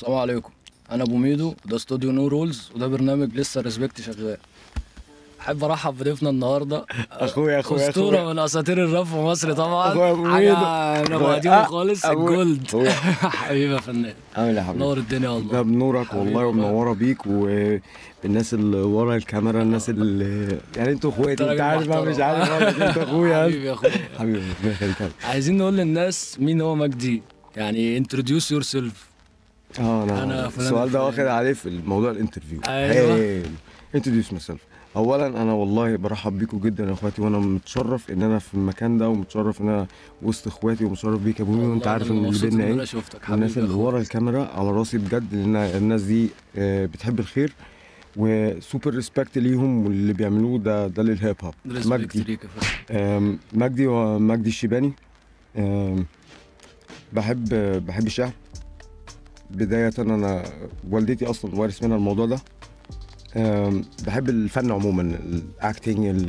السلام عليكم. انا ابو ميدو وده استوديو نو رولز وده برنامج لسه ريسبكت شغال. احب ارحب بضيفنا النهارده اخويا اسطوره من اساطير الراب في مصر طبعا. اخويا ابو ميدو حاجه ابو قديم خالص الجولد. أخويا. حبيبي يا فنان، عامل ايه يا حبيبي؟ نور الدنيا ده والله. بنورك حبيبي والله، والله. ومنوره بيك والناس اللي ورا الكاميرا، الناس اللي يعني انتوا اخواتي، انت عارف انا مش عارف اقول لك انت اخويا. حبيبي يا اخويا. حبيبي ربنا يخليك. عايزين نقول للناس مين هو مجدي، يعني انتروديوس يور سيلف. انا أنا فلان السؤال ده الفلاني. واخد عليه في الموضوع الانترفيو. أيوة. انتروديوس ماي سيلف. اولا انا والله برحب بيكم جدا يا اخواتي، وانا متشرف ان انا في المكان ده، ومتشرف ان انا وسط اخواتي، ومتشرف بيك يا ابو ميدو، وانت عارف ان اللي بينا ايه. الناس اللي ورا الكاميرا على راسي بجد، لان الناس دي بتحب الخير، وسوبر ريسبكت ليهم واللي بيعملوه ده للهيب هوب. مجدي الشيباني. بحب الشعر. بداية أنا والدتي أصلا وارث منها الموضوع ده. بحب الفن عموما، الأكتنج،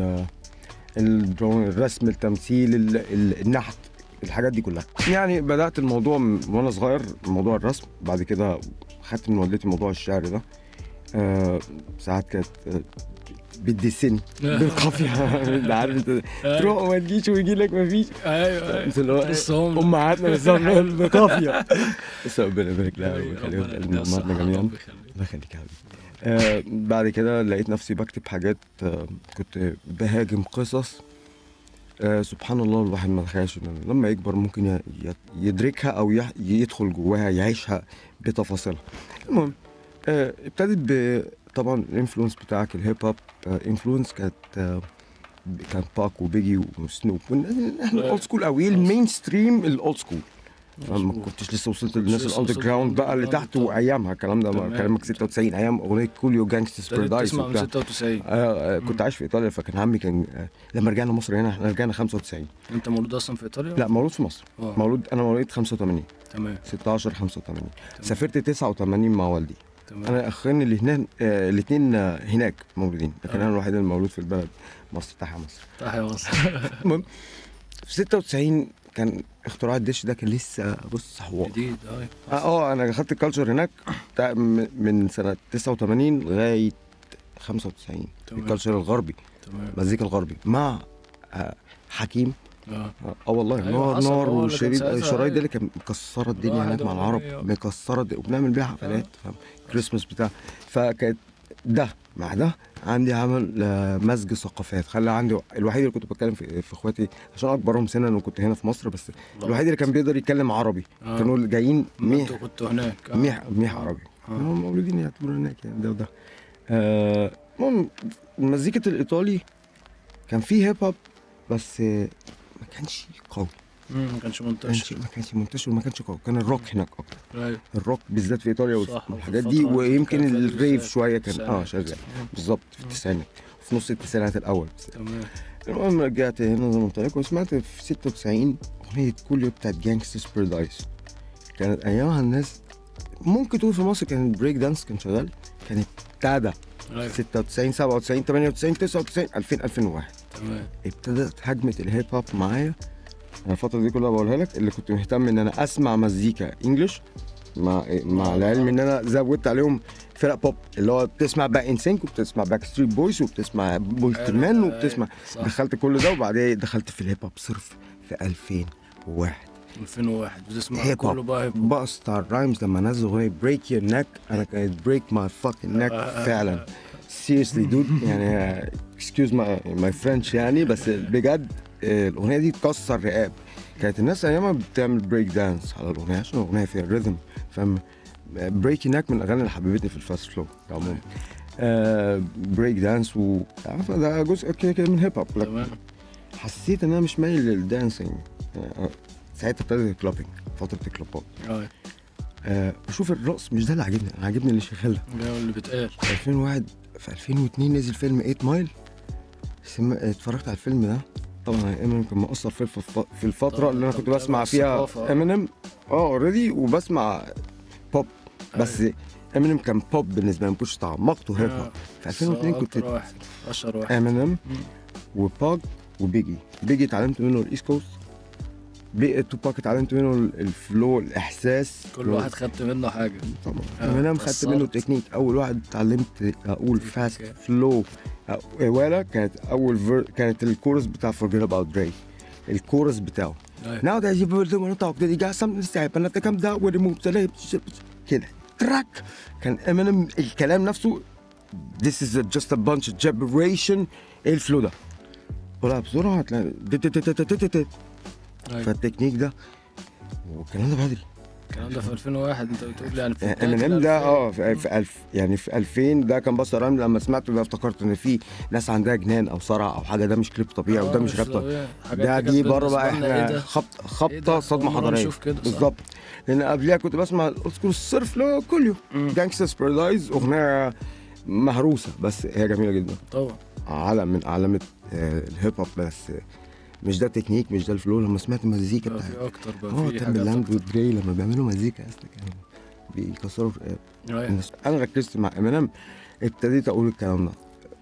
الرسم، التمثيل، النحت، الحاجات دي كلها. يعني بدأت الموضوع وأنا صغير، موضوع الرسم. بعد كده خدت من والدتي موضوع الشعر ده. ساعات كانت بتدسني بالقافية. انت عارف، انت تروح وما تجيش ويجي لك ما فيش. ايوه انت اللي هو امهاتنا بالظبط بقافية. بس ربنا يبارك لها ويخليهم امهاتنا جميعا. الله يخليك يا حبيبي. بعد كده لقيت نفسي بكتب حاجات. كنت بهاجم قصص. سبحان الله، الواحد ما تخيلش انه لما يكبر ممكن يدركها او يدخل جواها يعيشها بتفاصيلها. المهم ابتدت طبعا الانفلونس بتاعك الهيب هوب. انفلونس كان باك وبيجي وسنوب، احنا الاولد سكول قوي، المين ستريم الاولد سكول. ما كنتش لسه وصلت للناس الاندر جراوند بقى اللي تحت، وايامها الكلام ده كلامك 96، ايام اغنيه كوليو جانجسترز بارادايس وبتاع 96. كنت عايش في ايطاليا، فكان عمي لما رجعنا مصر هنا، احنا رجعنا 95. انت مولود اصلا في ايطاليا؟ لا، مولود في مصر. انا مواليد 85. تمام. 16 85. سافرت 89 مع والدي. تمام. انا اخواني الاثنين هناك مولودين، لكن انا الوحيد اللي مولود في البلد مصر. تحيا مصر. تحيا مصر. المهم في 96 كان اختراع الدش ده، كان لسه بص حوار جديد. انا اخدت الكالتشر هناك من سنه 89 لغايه 95. الكالتشر الغربي. تمام. مزيكا الغربي مع حكيم. والله أيوة، نار والشرايط دي اللي كانت مكسره الدنيا هناك مع العرب، مكسره وبنعمل بيها حفلات، فاهم؟ كريسماس بتاع. فكانت ده مع ده عندي عمل مزج ثقافات، خلى عندي الوحيد اللي كنت بتكلم في اخواتي عشان اكبرهم سنا، وكنت هنا في مصر، بس الوحيد اللي كان بيقدر يتكلم عربي. كانوا جايين كنت هناك ميح عربي. هم مولودين يعتبروا هناك يعني، ده وده. المهم مزيكة الايطالي كان فيه هيب هوب، بس ما كانش قوي. ما كانش منتشر. وما كانش قوي. كان الروك هناك اكتر. ايوه. الروك بالذات في ايطاليا والحاجات دي، ويمكن الريف شويه كان شغال بالظبط في التسعينات، في نص التسعينات الاول. تمام. المهم رجعت هنا زي ما قلت لك، وسمعت في 96 اغنيه كوليو بتاعت جانجسترز بارادايس. كانت ايامها الناس ممكن تقول في مصر كان البريك دانس كان شغال، كانت ابتدى 96 97 98 99 2000 2001. تمام. ابتدت هجمه الهيب هوب معايا. انا الفتره دي كلها بقولها لك، اللي كنت مهتم ان انا اسمع مزيكا انجلش، مع العلم ان انا زودت عليهم فرق بوب، اللي هو بتسمع باك ان سينك، وبتسمع باك ستريت بويز، وبتسمع بولترمان، وبتسمع دخلت كل ده، وبعدين دخلت في الهيب هوب صرف في 2001 بتسمع كله بقى هيب هوب. باستر رايمز لما نزل اغنيه بريك يور نيك، انا كانت بريك ماي فاكينج نيك فعلا. سيريسلي دود، يعني اكسكيوز ماي فرنش يعني، بس بجد الاغنيه دي تكسر رقاب. كانت الناس ايامها بتعمل بريك دانس على الاغنيه، عشان الاغنيه فيها الريذم، فاهم؟ بريك هناك من الاغاني اللي حببتني في الفاست فلو عموما. بريك دانس ده جزء كده من هيب هوب. تمام. حسيت ان انا مش مايل للدانسينج. ساعتها ابتدت الكلوبينج، فتره الكلوبات. بشوف الرقص مش ده اللي عاجبني، انا عاجبني اللي شغال، ده اللي بيتقال. في 2001 في 2002 نزل فيلم 8 مايل. اتفرجت على الفيلم ده. طبعا امينيم كان مؤثر في الفتره اللي انا كنت بسمع فيها امينيم اوريدي، وبسمع بوب. بس امينيم كان بوب بالنسبه لي، ما كنتش تعمقته هيب هوب. في 2002 كنت اشهر واحد امينيم وباج وبيجي اتعلمت منه الايست كوست. توباك اتعلمت منه الفلو، الاحساس، كل واحد خدت منه حاجه. طبعا امينيم خدت منه التكنيك. اول واحد اتعلمت اقول فاست فلو ولا كانت الكورس بتاع فورجيت اباوت دري، الكورس بتاعه ناو ده يجيب توك دي جا سم ستيب انا كام ده وريموف كده تراك. كان امينيم الكلام نفسه this is just a bunch of gibberition. ايه الفلو ده؟ قولها بسرعه هتلاقي فالتكنيك ده والكلام ده بدري. الكلام ده في 2001 انت بتقول يعني في امينيم ده في 1000 يعني في 2000 ده كان بص رام. لما سمعته ده افتكرت ان في ناس عندها جنان او صرع او حاجه، ده مش كليب طبيعي وده مش راب طبيعي. ده دي بره بقى احنا خبطه صدمه حضاريه بالظبط. لان قبليها كنت بسمع اذكر الصرف له كل يوم جانكسترز بارادايز، اغنيه مهروسه بس هي جميله جدا طبعا، علم من اعلامات الهيب هوب. بس مش ده تكنيك، مش ده الفلو. لما سمعت المزيكا بتاعت في اكتر بقى في حاجات لاند ودري لما بيعملوا مزيكا اصلا كانوا بيكسروا انا ركزت مع امينيم، ابتديت اقول الكلام ده،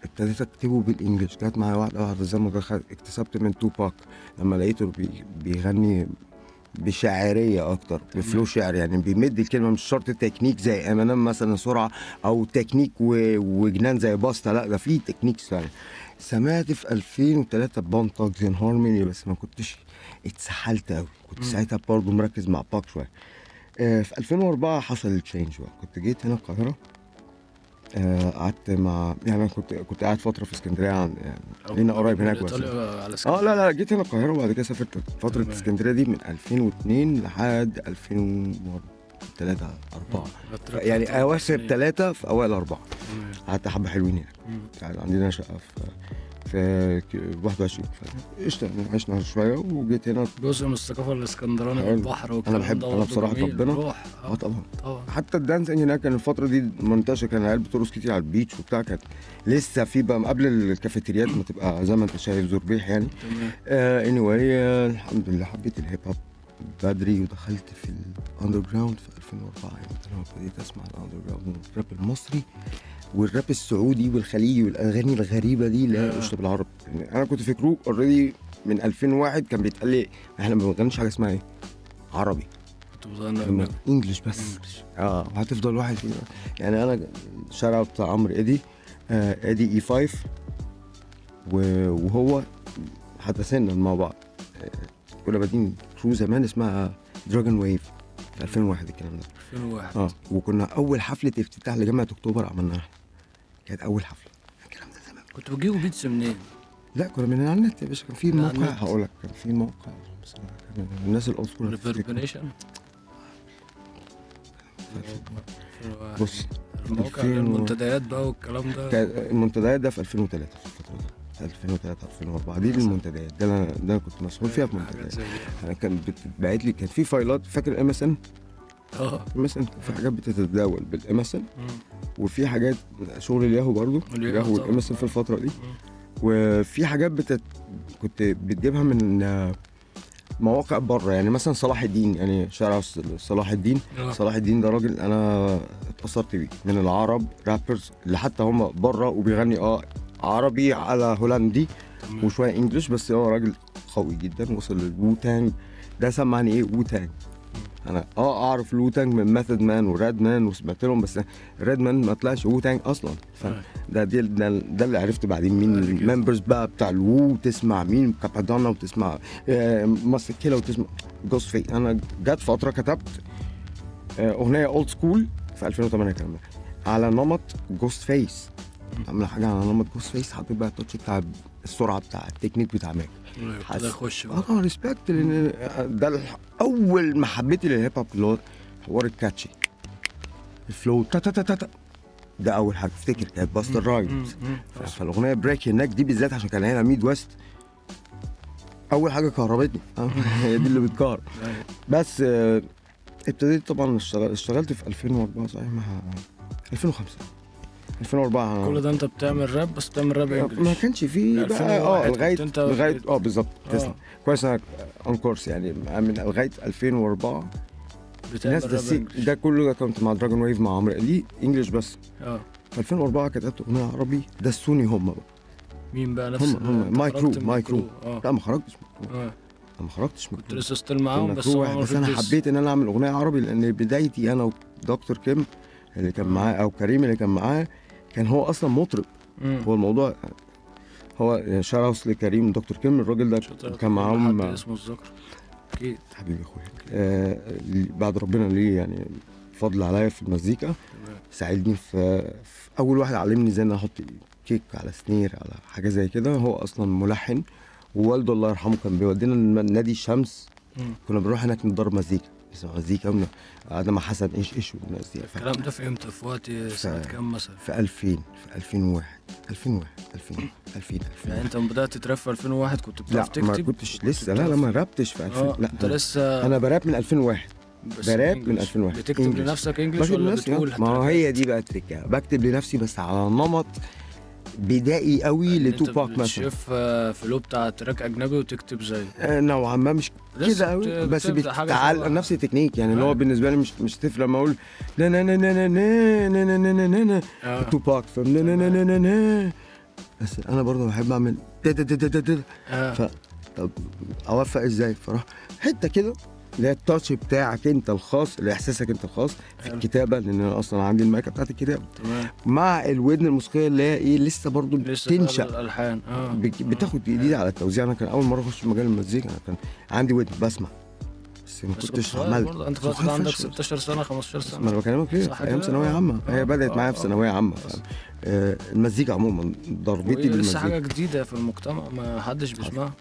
ابتديت اكتبه بالانجلش. جت معايا واحده زي ما اكتسبت من توباك لما لقيته بيغني بشاعريه اكتر، بفلو شعر، يعني بيمد الكلمه، مش شرط تكنيك زي امينيم مثلا سرعه او تكنيك وجنان زي باستا، لا ده في تكنيك ثاني. سمعت في 2003 بون توكز ان هارموني، بس ما كنتش اتسحلت قوي، كنت ساعتها برضه مركز مع باك شويه. في 2004 حصل التشينج بقى. كنت جيت هنا القاهره، قعدت مع يعني انا كنت قاعد فتره في اسكندريه، يعني لينا قريب هناك بس لا جيت هنا القاهره وبعد كده سافرت فتره اسكندريه دي من 2002 لحد 2003 4 يعني اواخر 3 في اوائل 4 قعدت حبه حلوين هناك. عندنا شقه في 21 قشطه، عشنا شويه وجيت هنا. جزء من الثقافه الاسكندرانيه والبحر والكلام ده. انا بصراحه ربنا طبعا حتى الدانسينج هناك كان الفتره دي منتشر، كان العيال بترقص كتير على البيتش وبتاع، كانت لسه في بقى قبل الكافيتريات ما تبقى زي ما انت شايف زربيح يعني. anyway الحمد لله حبيت الهيب هوب بدري ودخلت في الاندر جراوند في 2004. يعني انا ابتديت اسمع الاندر جراوند والراب المصري والراب السعودي والخليجي والاغاني الغريبه دي اللي هي قشطه بالعربي. يعني انا كنت في كروك اوريدي من 2001 كان بيتقال لي احنا ما بنغنيش حاجه اسمها ايه عربي، كنت بغني انجلش بس. وهتفضل واحد فينا. يعني انا الشارع بتاع عمرو ادي اي 5 وهو حتى سنة مع بعض. كنا بادئين كرو زمان اسمها دراجون ويف في 2001 الكلام ده. 2001 وكنا اول حفله افتتاح لجامعه اكتوبر عملناها، كانت اول حفله. الكلام ده زمان. كنتوا بتجيبوا بيتس منين؟ لا كنا من على النت يا باشا. كان في موقع هقول لك، كان في موقع الناس الاولد سكول ريفربريشن. بص الموقع المنتديات بقى والكلام ده. المنتديات ده في 2003 في الفتره دي 2003 2004 دي المنتديات. ده انا كنت مسؤول فيها في المنتديات. انا كان بتبعت لي، كان في فايلات، فاكر ام اس ان؟ مثلا في حاجات بتتداول بالام اس ان، وفي حاجات شغل الياهو برضه، الياهو والام اس ان في الفتره دي. وفي حاجات كنت بتجيبها من مواقع بره، يعني مثلا صلاح الدين، يعني شارع صلاح الدين. صلاح الدين ده راجل انا اتأثرت بيه، من العرب رابرز اللي حتى هم بره وبيغني عربي على هولندي وشويه انجلش، بس هو راجل قوي جدا. وصل للوو تانج، ده سمعني ايه وو تانج. انا اعرف الوو تانج من ميثود مان وراد مان وسمعت لهم، بس راد مان ما طلعش وو تانج اصلا. ده اللي عرفت بعدين مين الممبرز بقى بتاع الوو، تسمع مين كابادونا وتسمع ماسكيلا وتسمع جوست فيس. انا جت فتره كتبت اغنيه اولد سكول في 2008 الكلام ده على نمط جوست فيس، عامله حاجه على نمط جوست فيس، حطيت بقى التاتش بتاع السرعه بتاع التكنيك بتاع ماك. ابتدى يخش بقى ريسبكت، لان ده اول محبتي للهيب هوب، اللي هو حوار الكاتشي الفلو تا تا تا تا. ده اول حاجه افتكر كانت باستر رايمز. فالاغنيه بريك هناك دي بالذات عشان كان هنا ميد ويست، اول حاجه كهربتني هي دي اللي بتكهرب. بس ابتديت طبعا اشتغلت في 2004 صحيح مع 2005 2004. كل ده انت بتعمل راب، بس بتعمل راب انجلش؟ ما كانش فيه بقى لغايه بالظبط. تسلم كويس انك اون كورس. يعني من لغايه 2004 الناس ده كله كنت مع دراجون ويف مع عمرو ادي انجلش بس. في 2004 كتبت اغنيه عربي دسوني هم بقى. مين بقى نفس هم ماي كرو لا ما خرجتش. انا ما خرجتش من كنت لسه ستيل معاهم كنا بس كرو هو واحد، ما بس انا فيش حبيت ان انا اعمل اغنيه عربي لان بدايتي انا ودكتور كيم اللي كان معاه او كريم اللي كان معاه كان هو اصلا مطرب. هو الموضوع هو شاروس لكريم دكتور كيم الراجل ده كان معاهم حد اسمه الذكر اكيد حبيبي اخويا بعد ربنا ليه يعني فضل عليا في المزيكا. ساعدني في اول واحد علمني ازاي ان احط كيك على سنير على حاجه زي كده. هو اصلا ملحن، ووالده الله يرحمه كان بيودينا نادي الشمس. كنا بنروح هناك نتدرب مزيكا، نسمع مزيكا، قعدنا مع حسن ايش والناس دي. الكلام ده في امتى؟ في وقت سنه كام مثلا؟ في 2000 في 2001 2000 يعني انت لما بدات تراب في 2001 كنت بتعرف تكتب؟ لا ما كنتش لسه، لا ما رابتش في 2000. لا انت لسه انا براب من 2001. براب من 2001. بتكتب لنفسك انجلش ولا بتقول؟ ما هي دي بقى التركه، بكتب لنفسي بس على نمط بدائي قوي لتوباك مثلا. شوف فلو بتاع تراك اجنبي وتكتب زيه نوعا ما مش كده قوي بس بتتعلم نفس التكنيك يعني. اللي هو بالنسبه لي مش تفرق لما اقول نا نا نا نا نا نا نا نا نا توباك فاهم نا نا نا نا نا، بس انا برضه بحب اعمل دا دا دا دا دا دا. طب اوفق ازاي؟ فراح حته كده اللي هي التاتش بتاعك انت الخاص، اللي احساسك انت الخاص في الكتابه، لان انا اصلا عندي المايكه بتاعت الكتابه تمام، مع الودن الموسيقيه اللي هي ايه لسه برضه بتنشا الالحان بتاخد جديد على التوزيع. انا كان اول مره اخش في مجال المزيكا، انا كان عندي ودن بسمع بس ما كنتش عملت. انت كنت عندك 16 سنه 15 سنه. ما انا بكلمك كده ايام ثانويه عامه. هي بدات معايا في ثانويه عامه. المزيكا عموما ضربتي بالمزيكا لسه حاجه جديده في المجتمع ما حدش بيسمعها.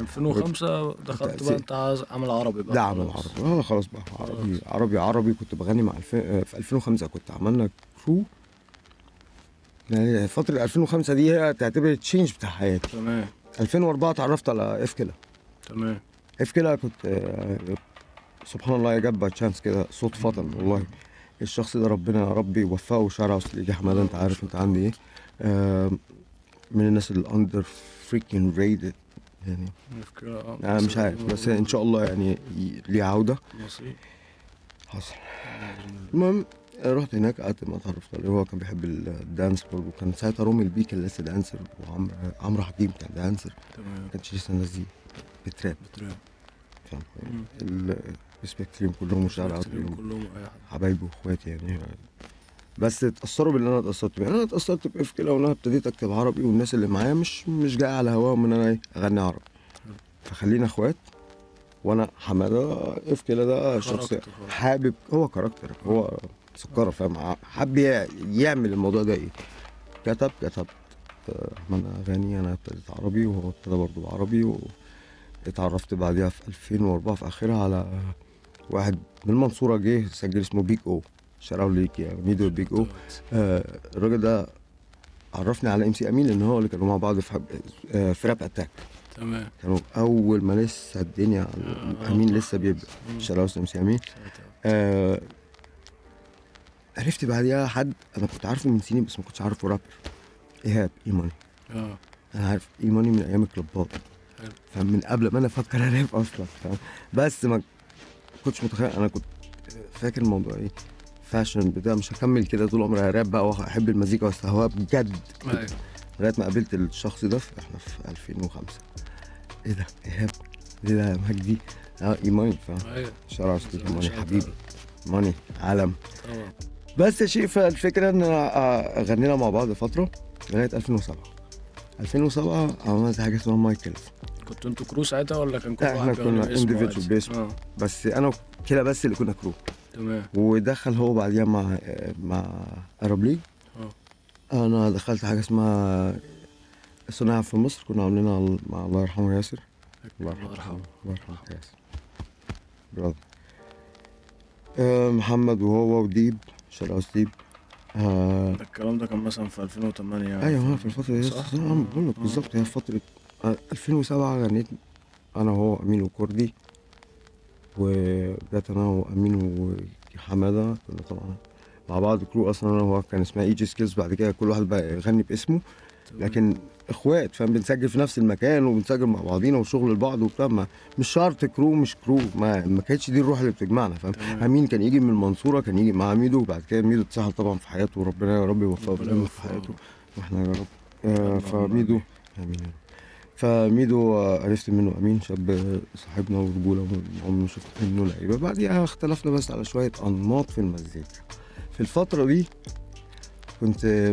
2005 دخلت بقى انت عمل عربي بقى. لا عمل عربي انا خلاص بقى عربي. كنت بغني مع في 2005 كنت عملنا كرو. يعني فتره 2005 دي هي تعتبر التشينج بتاع حياتي. تمام. 2004 اتعرفت على افكلا. تمام. افكلا كنت سبحان الله جاب باي تشانس كده صدفه والله. الشخص ده ربنا يا رب يوفقه. شاراوس ليك يا حماده، انت عارف انت عندي ايه. من الناس اللي اندر فريكين ريتد يعني. انا مش عارف بس ان شاء الله يعني ليه عوده. حصل. المهم رحت هناك قعدت ما اتعرفت عليه. هو كان بيحب الدانس برضه. كان ساعتها رومي البي كان لسه دانسر، وعمرو حكيم كان دانسر. تمام. ما كانش لسه الناس دي بتراب. فاهم. السبيكتريم كلهم وشارع كلهم حبايبي واخواتي يعني. بس اتأثروا باللي انا اتأثرت بيه. انا اتأثرت بإفكلا وانا ابتديت اكتب عربي، والناس اللي معايا مش جاي على هواهم ان انا اغني عربي. فخلينا اخوات. وانا حماده افكلا ده شخص حابب، هو كاركتر، هو سكره فاهم، حب يعمل الموضوع ده ايه. كتبت عملنا اغاني. انا ابتديت عربي وهو ابتدى برضه عربي. اتعرفت بعديها في 2004 في اخرها على واحد من المنصوره جه سجل اسمه بيج او. شراو ليك يا ميدو بيج او. الراجل ده عرفني على MC امين، لان هو اللي كانوا مع بعض في راب اتاك. تمام. كانوا اول ما لسه الدنيا امين لسه بيبدا. شراو MC امين. عرفت بعديها حد انا كنت عارفه من سنين بس ما كنتش عارفه رابر، ايهاب ايماني. انا عارف ايماني من ايام الكلوبات، فمن قبل ما انا افكر اراب اصلا فاهم. بس ما كنتش متخيل. انا كنت فاكر الموضوع ايه فاشن بتاع، مش هكمل كده طول عمري راب بقى واحب المزيكا واستهواها بجد. لغايه ما قابلت الشخص ده احنا في 2005. ايه ده ايهاب؟ ايه ده مجدي؟ ايماني فاهم. شرع ستيك ايماني حبيبي ماني عالم. بس شيء فالفكره ان غنينا مع بعض فتره لغايه 2007 عملت حاجه اسمها مايكلز. كنتوا انتوا كرو ساعتها ولا كان كل واحد؟ احنا كنا انديفيدوال باسمه. بس انا وكلا بس اللي كنا كرو. تمام. ودخل هو بعديها مع ارب ليج. انا دخلت حاجه اسمها صناعه في مصر، كنا عاملينها مع الله يرحمه ياسر. الله يرحمه ياسر برادر. محمد وهو وديب شراوس ديب. الكلام ده كان مثلا في 2008 يعني. ايوه في الفتره دي صح. بقول لك بالظبط هي فتره 2007 غنيت انا وهو امين وكردي، وبدات انا وامين وحماده كنا طبعا مع بعض كرو. اصلا انا وهو كان اسمها ايجي سكيلز. بعد كده كل واحد بقى يغني باسمه، لكن اخوات فاهم. بنسجل في نفس المكان وبنسجل مع بعضينا وشغل لبعض وبتاع. مش شرط كرو مش كرو، ما كانتش دي الروح اللي بتجمعنا فاهم. امين كان يجي من المنصوره، كان يجي مع ميدو، وبعد كده ميدو اتسحل طبعا في حياته وربنا يا رب يوفقه في حياته واحنا يا رب. فميدو امين. فميدو عرفت منه امين، شاب صاحبنا ورجوله وعمري ما شفت منه لعيبه. بعديها اختلفنا بس على شويه انماط في المزيكا. في الفتره دي كنت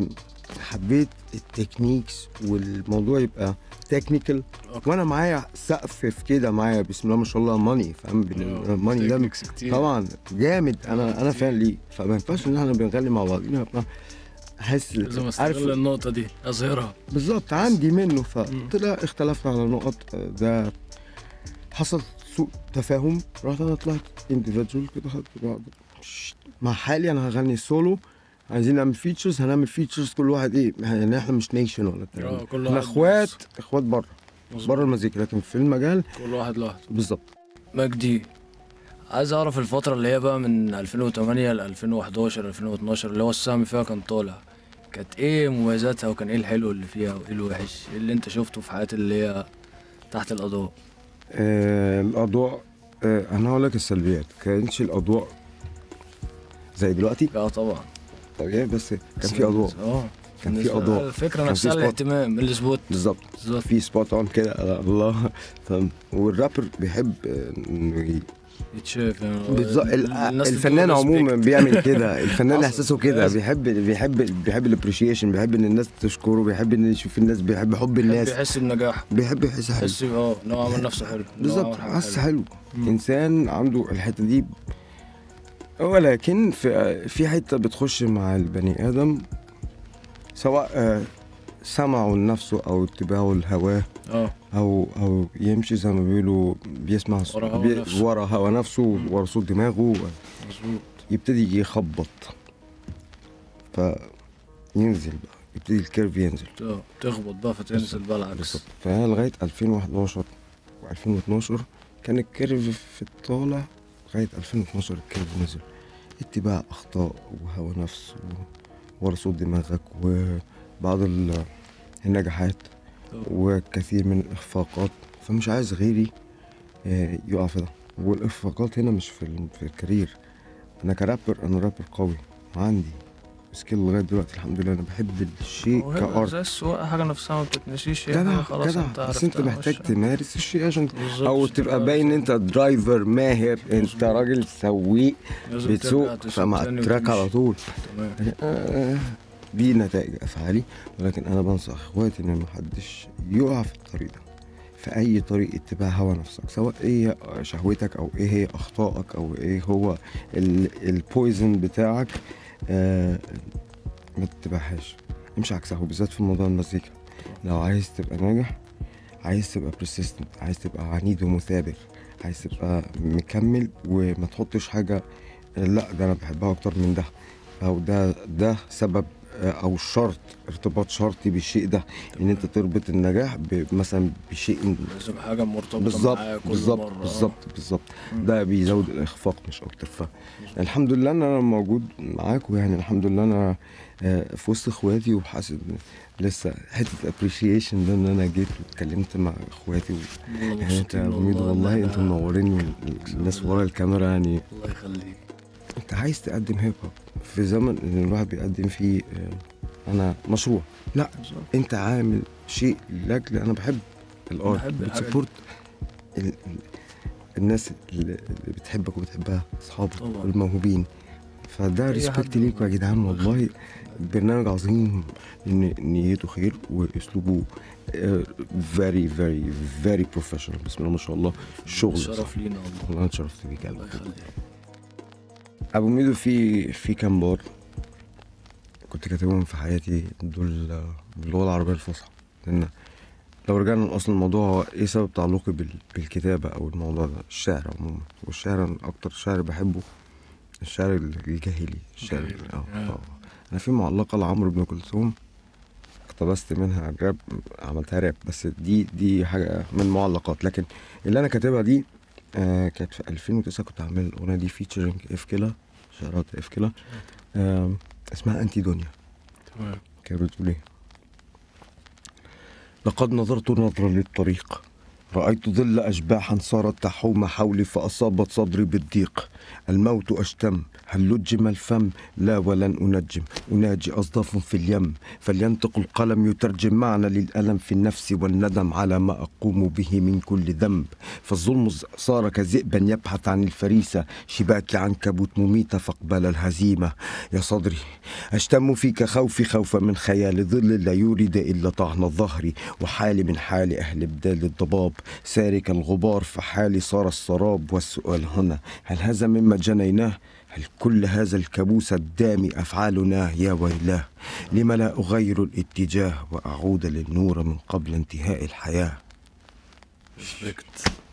حبيت التكنيكس والموضوع يبقى تكنيكال، وانا معايا سقف في كده، معايا بسم الله ما شاء الله ماني، فاهم؟ الماني ده طبعا جامد، انا فان ليه، فما ينفعش ان احنا بنغني مع بعضينا، احس لازم استغل النقطه دي اظهرها بالظبط عندي منه. فطلع اختلفنا على نقط، ده حصل سوء تفاهم، رحت انا طلعت انديفيدوال كده، خدت بعض مع حالي، انا هغني سولو، عايزين نعمل فيتشرز، هنعمل فيتشرز كل واحد ايه، يعني احنا مش نيشن ولا بتاع، احنا اخوات بره المزيكا، لكن في المجال كل واحد لوحده بالظبط. مجدي، عايز اعرف الفترة اللي هي بقى من 2008 ل 2011 2012 اللي هو السهم فيها كان طالع، كانت ايه مميزاتها وكان ايه الحلو اللي فيها وايه الوحش، ايه اللي انت شفته في حياة اللي هي تحت الاضواء؟ الاضواء، انا هقول لك السلبيات، كانتش الاضواء زي دلوقتي. اه طبعا طبيعي، بس كان في اضواء، كان في اضواء، الفكرة نفسها الاهتمام، السبوت بالظبط، في سبوت اون كده الله. والرابر بيحب انه يتشاف يعني بالظبط. الفنان عموما بيعمل كده، الفنان احساسه كده، بيحب الابريشيشن، بيحب ان الناس تشكره، بيحب ان يشوف الناس، بيحب حب الناس، بيحب يحس بنجاح، بيحب يحس حلو، يحس ان هو عمل نفسه حلو بالظبط، حس حلو. انسان عنده الحته دي، ولكن في حته بتخش مع البني ادم، سواء سمعه لنفسه او اتباعه لهواه، او يمشي زي ما بيقولوا بيسمع ورا هوا نفسه، ورا صوت دماغه، مظبوط، يبتدي يخبط، فينزل بقى، يبتدي الكيرف ينزل، تخبط بقى فتنزل بقى العكس. فلغايه 2011 و2012 كان الكيرف في الطالع، لغايه 2012 الكيرف نزل، اتباع اخطاء وهوى نفس ورا صوت دماغك، وبعض النجاحات وكثير من الإخفاقات، فمش عايز غيري يقع في ده. والإخفاقات هنا مش في الكارير، أنا كرابر، أنا رابر قوي وعندي سكيل لغاية دلوقتي الحمد لله، أنا بحب الشيء كأرت، زي السواقة، حاجة نفسها ما بتتنسيش، جدع بس أنت محتاج تمارس الشيء عشان أو تبقى باين أنت درايفر ماهر، أنت راجل سويق بتسوق، فمع التراك على طول. دي نتائج أفعالي، ولكن أنا بنصح إخواتي إن محدش يقع في الطريق ده، في أي طريق اتباع هوا نفسك، سواء إيه شهوتك أو إيه هي أخطائك أو إيه هو البويزن بتاعك، ما تتبعهاش، امشي عكسها، بالذات في موضوع المزيكا. لو عايز تبقى ناجح، عايز تبقى persistent، عايز تبقى عنيد ومثابر، عايز تبقى مكمل، وما تحطش حاجة لا ده أنا بحبها أكتر من ده، أو ده سبب او شرط، ارتباط شرطي بالشيء ده، ان انت تربط النجاح مثلا بشيء، لازم حاجه مرتبطه معاك كل مره. بالظبط ده بيزود الاخفاق مش اكتر. فالحمد لله ان انا موجود معاكم، يعني الحمد لله انا في وسط اخواتي، وحاسس لسه حته الابريشيشن ده، ان انا جيت واتكلمت مع اخواتي يعني انت يا ميدو والله انتوا منورين، الناس ورا الكاميرا يعني الله يخليك. انت عايز تقدم هيب هوب في زمن ان الواحد بيقدم فيه انا مشروع، لا انت عامل شيء لاجل انا بحب الارت، بتسبورت الناس اللي بتحبك وبتحبها، اصحابك الموهوبين، فده ريسبكت ليكوا يا جدعان والله. برنامج عظيم، نيته خير واسلوبه very very very professional، بسم الله ما شاء الله، شغل شرف لينا والله. انا اتشرفت بيك يا قلبي. ابو ميدو في كام بار كنت كاتبهم في حياتي دول باللغه العربيه الفصحى، لان لو رجعنا لاصل الموضوع، هو ايه سبب تعلقي بالكتابه او الموضوع ده؟ الشعر عموما، والشعر اكتر شعر بحبه الشعر الجاهلي، الشعر انا في معلقه لعمرو بن كلثوم اقتبست منها الراب، عملتها راب، بس دي حاجه من معلقات، لكن اللي انا كاتبها دي كانت في 2009، كنت عامل الاغنيه دي فيتشرنج افكلا، شعرات افكلا، اسمها انتي دنيا. تمام. كانت بتقول ايه؟ لقد نظرت نظرا للطريق رأيت ظل أشباحا صارت تحوم حولي فأصابت صدري بالضيق. الموت أشتم، هل لجم الفم؟ لا ولن أنجم، أناجي أصداف في اليم، فلينطق القلم يترجم معنى للألم في النفس والندم على ما أقوم به من كل ذنب. فالظلم صار كذئبا يبحث عن الفريسة، شباك عنكبوت مميتة فاقبل الهزيمة. يا صدري أشتم فيك خوفي خوفا من خيال ظل لا يريد إلا طعن الظهر، وحالي من حال أهل بدال الضباب سارك الغبار، فحالي صار السراب. والسؤال هنا، هل هذا مما جنيناه؟ هل كل هذا الكابوس الدامي أفعالنا؟ يا ويلاه، لم لا أغير الاتجاه وأعود للنور من قبل انتهاء الحياة. ريسبكت.